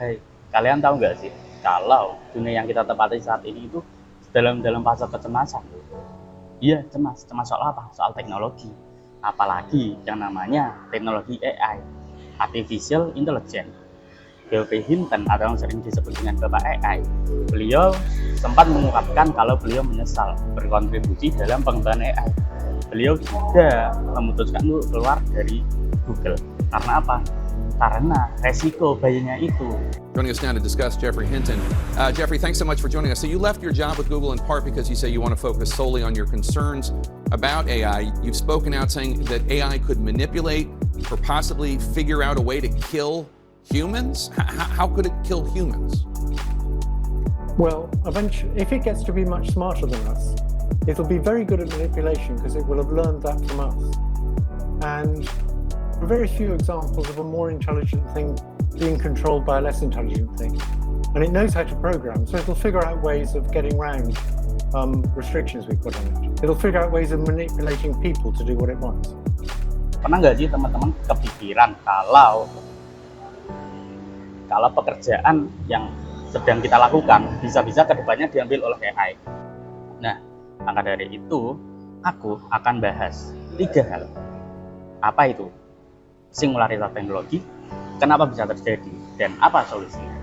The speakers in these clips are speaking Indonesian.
Hei, kalian tahu nggak sih kalau dunia yang kita tempati saat ini itu dalam fase kecemasan? Iya, cemas soal apa? Soal teknologi. Apalagi yang namanya teknologi AI, Artificial Intelligence. Geoffrey Hinton atau yang sering disebut dengan Bapak AI, beliau sempat mengungkapkan kalau beliau menyesal berkontribusi dalam pengembangan AI. Beliau juga memutuskan untuk keluar dari Google. Karena apa? Karena resiko bahayanya itu. Joining us now to discuss Geoffrey Hinton. Geoffrey, thanks so much for joining us. So you left your job with Google in part because you say you want to focus solely on your concerns about AI. You've spoken out saying that AI could manipulate or possibly figure out a way to kill humans? How could it kill humans? Well, eventually, if it gets to be much smarter than us, it'll be very good at manipulation because it will have learned that from us. And there are very few examples of a more intelligent thing being controlled by a less intelligent thing. And it knows how to program, so it'll figure out ways of getting around restrictions we put on it. It'll figure out ways of manipulating people to do what it wants. Pernah nggak sih teman-teman kepikiran kalau pekerjaan yang sedang kita lakukan bisa-bisa kedepannya diambil oleh AI? Nah, maka dari itu aku akan bahas 3 hal. Apa itu? Singularitas teknologi, kenapa bisa terjadi, dan apa solusinya?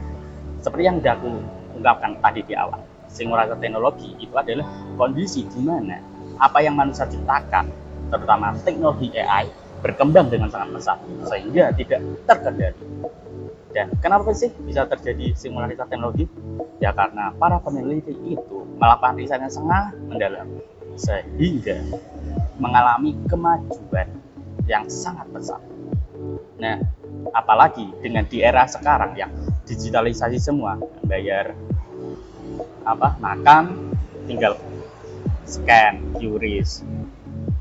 Seperti yang sudah aku ungkapkan tadi di awal, singularitas teknologi itu adalah kondisi di mana apa yang manusia ciptakan, terutama teknologi AI, berkembang dengan sangat pesat sehingga tidak terkendali. Dan kenapa sih bisa terjadi singularitas teknologi? Ya karena para peneliti itu melakukan riset yang sangat mendalam sehingga mengalami kemajuan yang sangat pesat. Nah, apalagi dengan di era sekarang yang digitalisasi semua, bayar makan tinggal scan, QRIS.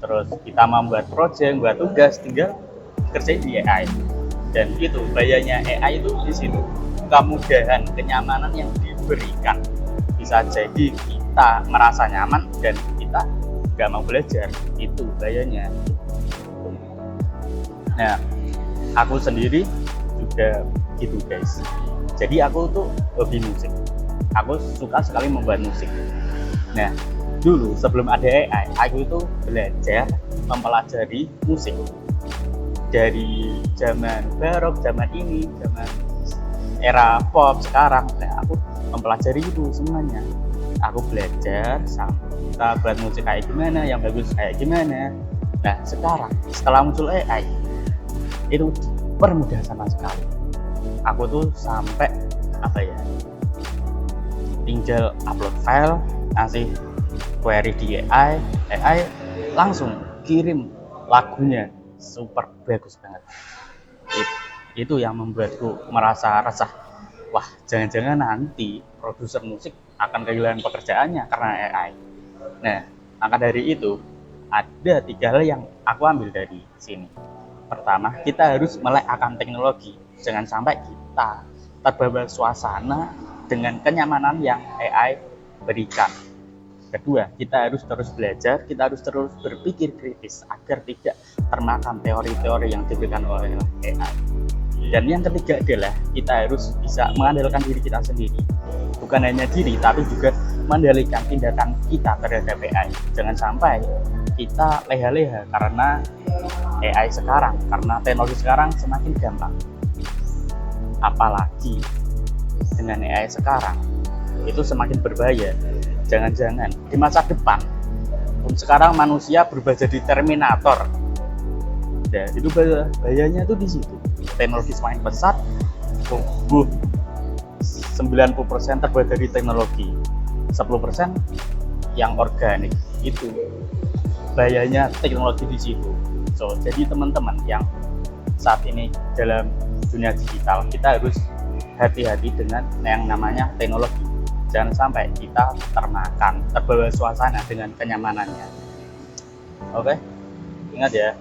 Terus kita membuat project, buat tugas tinggal kerjain di AI. Dan itu bahayanya AI itu di situ, kemudahan, kenyamanan yang diberikan. Bisa jadi kita merasa nyaman dan kita nggak mau belajar, itu bahayanya. Nah, aku sendiri juga gitu guys. Jadi aku tuh hobi musik. Aku suka sekali membuat musik. Nah, dulu sebelum ada AI, aku itu belajar mempelajari musik. Dari zaman barok, zaman ini, zaman era pop sekarang, nah aku mempelajari itu semuanya. Aku belajar kita buat musik kayak gimana, yang bagus kayak gimana. Nah sekarang setelah muncul AI, itu dipermudah sama sekali. Aku tuh sampai tinggal upload file, ngasih query di AI langsung kirim lagunya. Super bagus banget. Itu yang membuatku merasa resah. Wah, jangan-jangan nanti produser musik akan kehilangan pekerjaannya karena AI. Nah, maka dari itu ada 3 hal yang aku ambil dari sini. Pertama, kita harus melek akan teknologi. Jangan sampai kita terbawa suasana dengan kenyamanan yang AI berikan. Kedua, kita harus terus belajar, kita harus terus berpikir kritis agar tidak termakan teori-teori yang diberikan oleh AI. Dan yang ketiga adalah kita harus bisa mengandalkan diri kita sendiri. Bukan hanya diri, tapi juga mengendalikan tindakan kita terhadap AI. Jangan sampai kita leha-leha karena AI sekarang, karena teknologi sekarang semakin gampang. Apalagi dengan AI sekarang, itu semakin berbahaya. Jangan-jangan di masa depan sekarang manusia berubah jadi Terminator. Nah, itu bahayanya tuh di situ. Teknologi semakin pesat, tubuh 90% terbuat dari teknologi, 10% yang organik. Itu bahayanya teknologi di situ. So, jadi teman-teman yang saat ini dalam dunia digital, kita harus hati-hati dengan yang namanya teknologi. Jangan sampai kita terbawa suasana dengan kenyamanannya. Oke, ingat ya.